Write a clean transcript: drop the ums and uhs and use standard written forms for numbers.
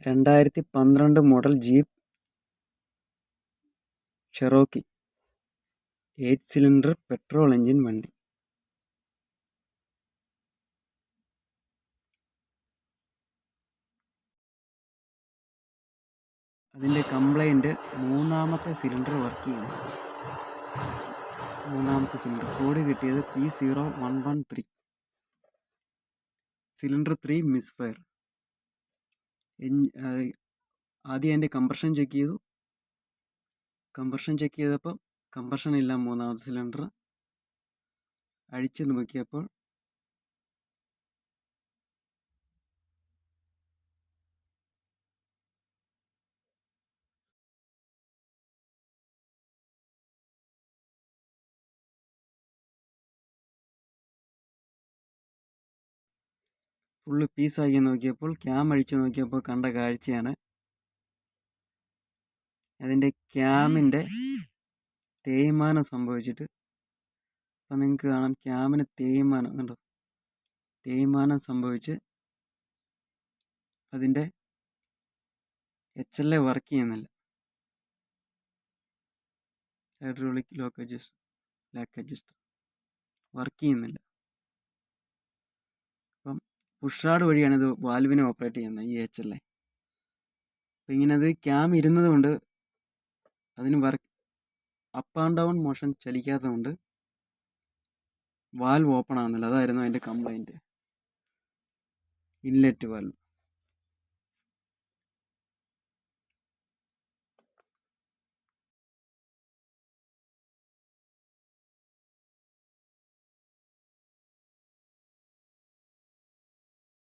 2012 model Jeep Cherokee 8 cylinder petrol engine വണ്ടി. അതിൻ്റെ complaint മൂന്നാമത്തെ സിലിണ്ടർ വർക്ക് ചെയ്യുന്നു. മൂന്നാമത്തെ സിലിണ്ടർ കോഡ് കിട്ടിയത് P0113. Cylinder 3 miss fire. ആദ്യം അതിൻ്റെ കംപ്രഷൻ ചെക്ക് ചെയ്തു. കംപ്രഷൻ ചെക്ക് ചെയ്തപ്പോൾ കംപ്രഷൻ ഇല്ല. മൂന്നാമത്തെ സിലിണ്ടർ അഴിച്ചു നോക്കിയപ്പോൾ ഫുള്ള് പീസാക്കി നോക്കിയപ്പോൾ ക്യാം അഴിച്ചു നോക്കിയപ്പോൾ കണ്ട കാഴ്ചയാണ് അതിൻ്റെ ക്യാമിൻ്റെ തേയ്മാനം സംഭവിച്ചിട്ട്. അപ്പം നിങ്ങൾക്ക് കാണാം ക്യാമിന് തേയ്മാനം കണ്ടോ, തേയ്മാനം സംഭവിച്ച് അതിൻ്റെ HLA വർക്ക് ചെയ്യുന്നില്ല. ഹൈഡ്രോളിക് ലാക്ക് അഡ്ജസ്റ്റർ വർക്ക് ചെയ്യുന്നില്ല. അപ്പം പുഷ് വഴിയാണ് ഇത് വാൽവിനെ ഓപ്പറേറ്റ് ചെയ്യുന്നത്, ഈ HLA. അപ്പം ഇങ്ങനെ അത് ക്യാം ഇരുന്നത് കൊണ്ട് അതിന് അപ്പ് ആൻഡ് ഡൗൺ മോഷൻ ചലിക്കാത്തത് കൊണ്ട് വാൽവ് ഓപ്പൺ ആകുന്നില്ല. അതായിരുന്നു അതിൻ്റെ കംപ്ലൈൻറ്റ്. Inlet valve.